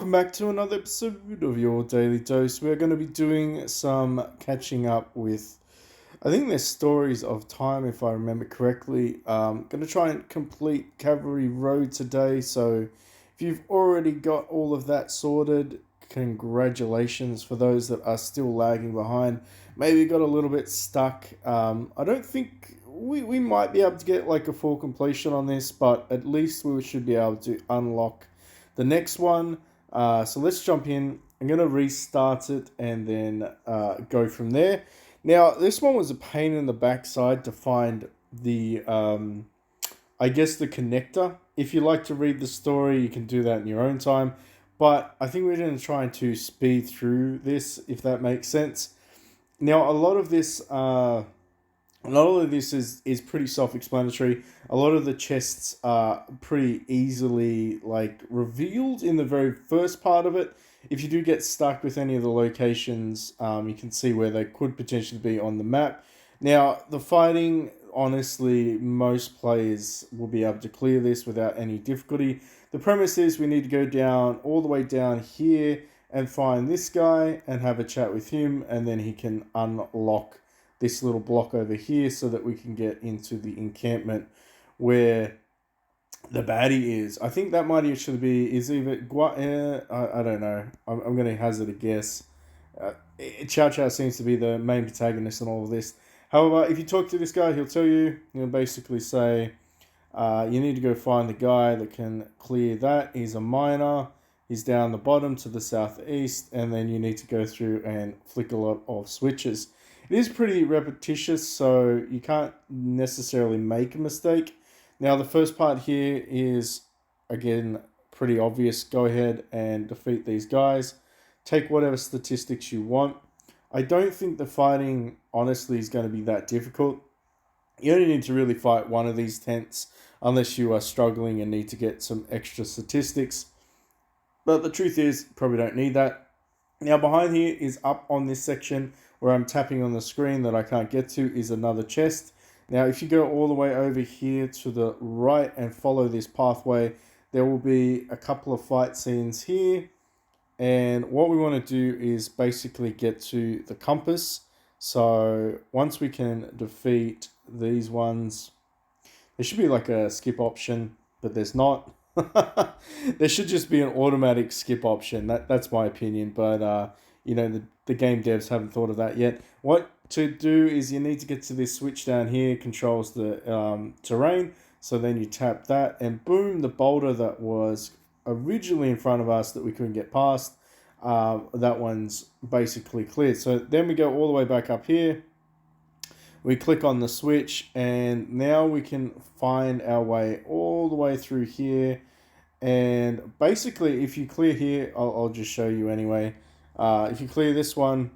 Welcome back to another episode of your Daily Dose. We're going to be doing some catching up with, I think there's stories of time, if I remember correctly. Going to try and complete Cavalry Road today. So if you've already got all of that sorted, congratulations. For those that are still lagging behind, maybe got a little bit stuck. I don't think we might be able to get like a full completion on this, but at least we should be able to unlock the next one. So let's jump in. I'm going to restart it and then go from there. Now, this one was a pain in the backside to find the, I guess, the connector. If you like to read the story, you can do that in your own time. But I think we're going to try to speed through this, if that makes sense. Now, a lot of this is pretty self-explanatory. A lot of the chests are pretty easily revealed in the very first part of it. If you do get stuck with any of the locations, you can see where they could potentially be on the map. Now, the fighting, honestly, most players will be able to clear this without any difficulty. The premise is we need to go down all the way down here and find this guy and have a chat with him, and then he can unlock this little block over here so that we can get into the encampment where the baddie is. I think that might actually be, is either, I don't know. I'm going to hazard a guess. Chow Chow seems to be the main protagonist in all of this. However, if you talk to this guy, he'll tell you, he'll basically say, you need to go find the guy that can clear that. He's a miner. He's down the bottom to the southeast, and then you need to go through and flick a lot of switches. It is pretty repetitious, so you can't necessarily make a mistake. Now, the first part here is, again, pretty obvious. Go ahead and defeat these guys. Take whatever statistics you want. I don't think the fighting, honestly, is going to be that difficult. You only need to really fight one of these tents unless you are struggling and need to get some extra statistics. But the truth is, probably don't need that. Now, behind here is up on this section where I'm tapping on the screen that I can't get to is another chest. Now, if you go all the way over here to the right and follow this pathway, there will be a couple of fight scenes here. And what we want to do is basically get to the compass. So once we can defeat these ones, there should be like a skip option, but there's not. There should just be an automatic skip option. That's my opinion, but the game devs haven't thought of that yet. What to do is you need to get to this switch down here, controls the terrain. So then you tap that, and boom, the boulder that was originally in front of us that we couldn't get past, that one's basically cleared. So then we go all the way back up here. We click on the switch, and now we can find our way all the way through here. And basically, if you clear here, I'll just show you anyway. If you clear this one,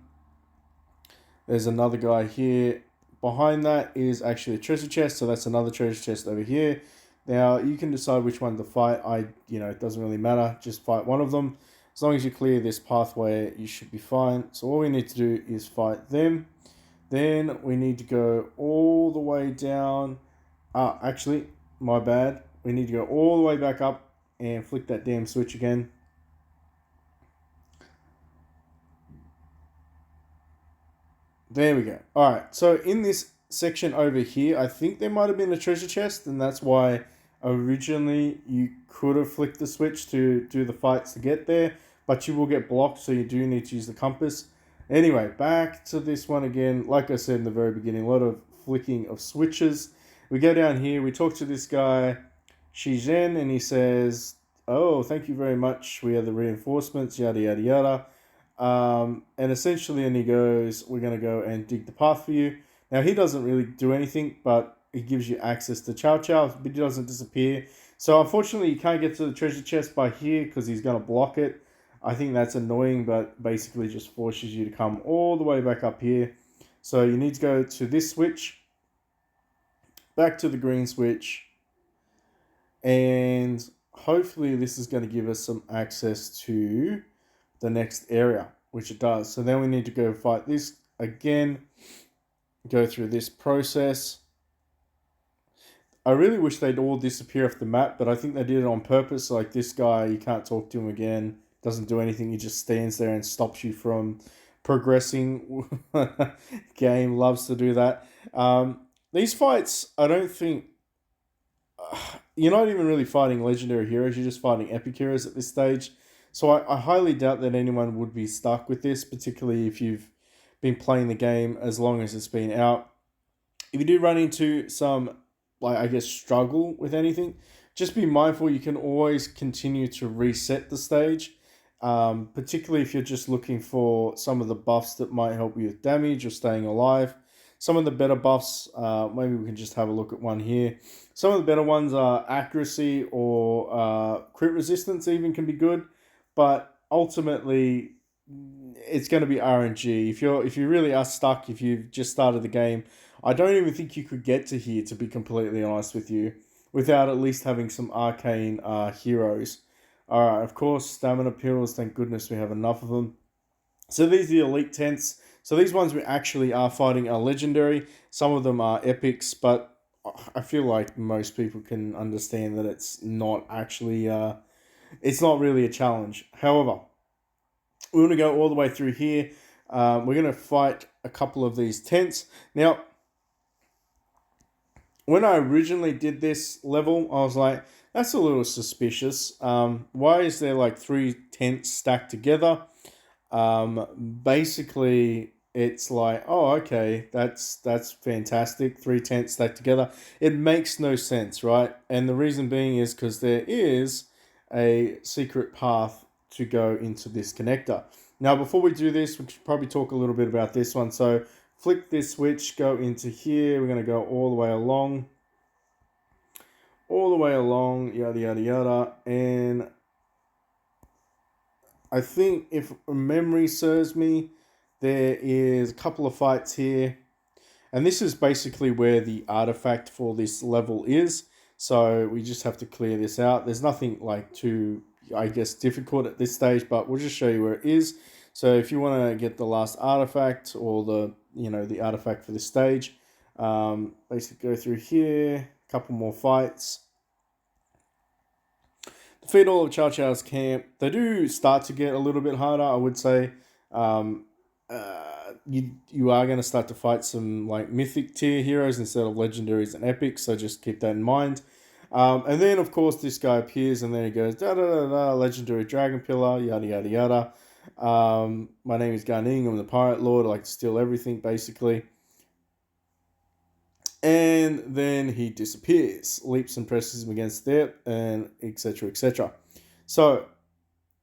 there's another guy here. Behind that is actually a treasure chest, so that's another treasure chest over here. Now, you can decide which one to fight. It doesn't really matter. Just fight one of them. As long as you clear this pathway, you should be fine. So all we need to do is fight them. Then we need to go all the way down. Actually, my bad. We need to go all the way back up and flick that damn switch again. There we go. Alright, so in this section over here, I think there might have been a treasure chest, and that's why originally you could have flicked the switch to do the fights to get there, but you will get blocked, so you do need to use the compass. Anyway, back to this one again. Like I said in the very beginning, a lot of flicking of switches. We go down here, we talk to this guy, Shizhen, and he says, oh, thank you very much. We are the reinforcements, yada, yada, yada. And essentially, and he goes, we're going to go and dig the path for you. Now, he doesn't really do anything, but he gives you access to Chow Chow, but he doesn't disappear. So, unfortunately, you can't get to the treasure chest by here because he's going to block it. I think that's annoying, but basically just forces you to come all the way back up here. So you need to go to this switch, back to the green switch, and hopefully this is going to give us some access to the next area, which it does. So then we need to go fight this again, go through this process. I really wish they'd all disappear off the map, but I think they did it on purpose. Like this guy, you can't talk to him again. doesn't do anything. He just stands there and stops you from progressing. Game loves to do that. These fights, I don't think you're not even really fighting legendary heroes. You're just fighting epic heroes at this stage. So I highly doubt that anyone would be stuck with this, particularly if you've been playing the game as long as it's been out. If you do run into some, like, I guess, struggle with anything, just be mindful you can always continue to reset the stage. Particularly if you're just looking for some of the buffs that might help you with damage or staying alive. Some of the better buffs, maybe we can just have a look at one here. Some of the better ones are accuracy or crit resistance, even can be good, but ultimately it's going to be RNG. If you really are stuck, if you've just started the game, I don't even think you could get to here, to be completely honest with you, without at least having some arcane heroes. All right, of course, stamina pills. Thank goodness we have enough of them. So these are the elite tents. So these ones we actually are fighting are legendary. Some of them are epics, but I feel like most people can understand that it's not actually, it's not really a challenge. However, we're going to go all the way through here. We're going to fight a couple of these tents. Now, when I originally did this level, I was like, that's a little suspicious. Why is there like 3 tents stacked together? Basically, it's like, oh, okay, that's fantastic. 3 tents stacked together. It makes no sense, right? And the reason being is because there is a secret path to go into this connector. Now, before we do this, we should probably talk a little bit about this one. So, flick this switch, go into here. We're going to go all the way along, yada, yada, yada. And I think if memory serves me, there is a couple of fights here. And this is basically where the artifact for this level is. So we just have to clear this out. There's nothing like too, I guess, difficult at this stage, but we'll just show you where it is. So if you want to get the last artifact or the artifact for this stage, basically go through here, a couple more fights. Defeat all of Chow Chow's camp. They do start to get a little bit harder, I would say. You are going to start to fight some like mythic tier heroes instead of legendaries and epics, so just keep that in mind. And then, of course, this guy appears and then he goes, da da da da, legendary dragon pillar, yada yada yada. My name is Garning, I'm the pirate lord, I like to steal everything, basically. And then he disappears, leaps and presses him against there, and etc. etc. So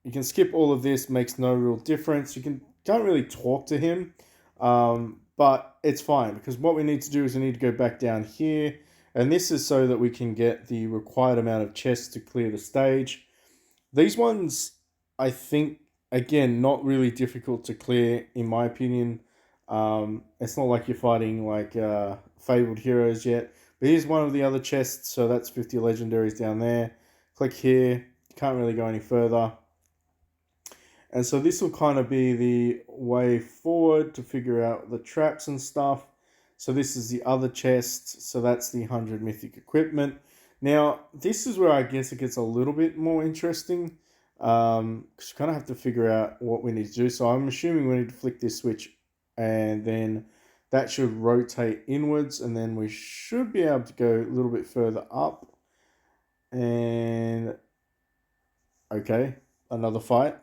you can skip all of this, makes no real difference. Can't really talk to him, but it's fine because what we need to do is we need to go back down here, and this is so that we can get the required amount of chests to clear the stage. These ones, I think, again, not really difficult to clear in my opinion. It's not like you're fighting like fabled heroes yet. But here's one of the other chests, so that's 50 legendaries down there. Click here. Can't really go any further. And so this will kind of be the way forward to figure out the traps and stuff. So this is the other chest. So that's the 100 mythic equipment. Now, this is where I guess it gets a little bit more interesting. Because you kind of have to figure out what we need to do. So I'm assuming we need to flick this switch. And then that should rotate inwards. And then we should be able to go a little bit further up. And okay, another fight.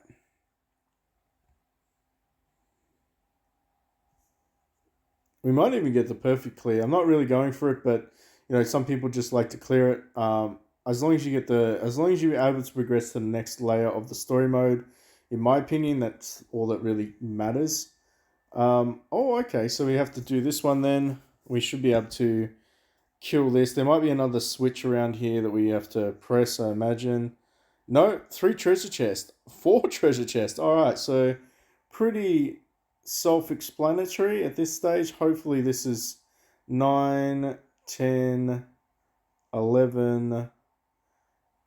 We might even get the perfect clear. I'm not really going for it, but some people just like to clear it. As long as you're able to progress to the next layer of the story mode, in my opinion, that's all that really matters. Okay, so we have to do this one then. We should be able to kill this. There might be another switch around here that we have to press, I imagine. No, 3 treasure chests, 4 treasure chests. All right, so pretty self-explanatory at this stage. Hopefully this is 9, 10, 11,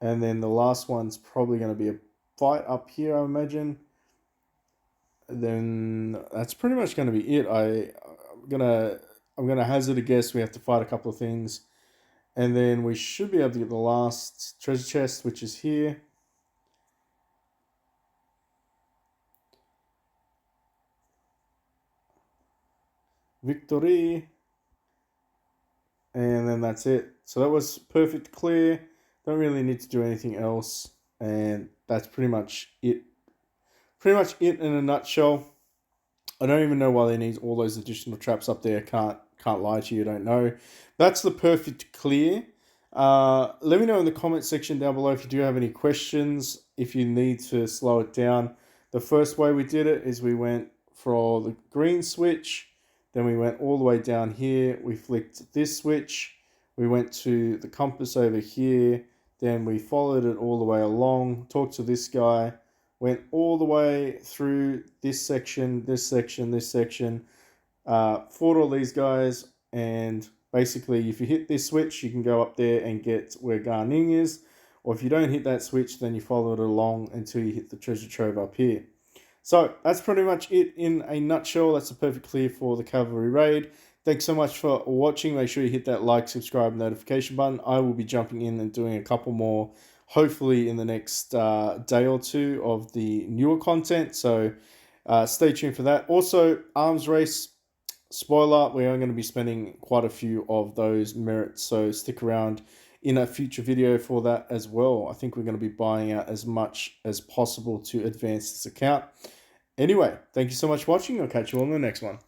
and then the last one's probably going to be a fight up here, I imagine. Then that's pretty much going to be it. I'm gonna hazard a guess. We have to fight a couple of things, and then we should be able to get the last treasure chest, which is here. victory. And then that's it. So that was perfect clear. Don't really need to do anything else. And that's pretty much it. Pretty much it in a nutshell. I don't even know why they need all those additional traps up there. Can't lie to you. Don't know. That's the perfect clear. Let me know in the comment section down below if you do have any questions. If you need to slow it down. The first way we did it is we went for the green switch. Then we went all the way down here. We flicked this switch. We went to the compass over here. Then we followed it all the way along. Talked to this guy. Went all the way through this section, this section, this section. Fought all these guys. And basically, if you hit this switch, you can go up there and get where Garning is. Or if you don't hit that switch, then you follow it along until you hit the treasure trove up here. So that's pretty much it in a nutshell. That's a perfect clear for the Cavalry Raid. Thanks so much for watching. Make sure you hit that like, subscribe, notification button. I will be jumping in and doing a couple more, hopefully in the next day or two of the newer content. So stay tuned for that. Also, arms race. Spoiler, we are going to be spending quite a few of those merits. So stick around in a future video for that as well. I think we're going to be buying out as much as possible to advance this account. Anyway, thank you so much for watching. I'll catch you on the next one.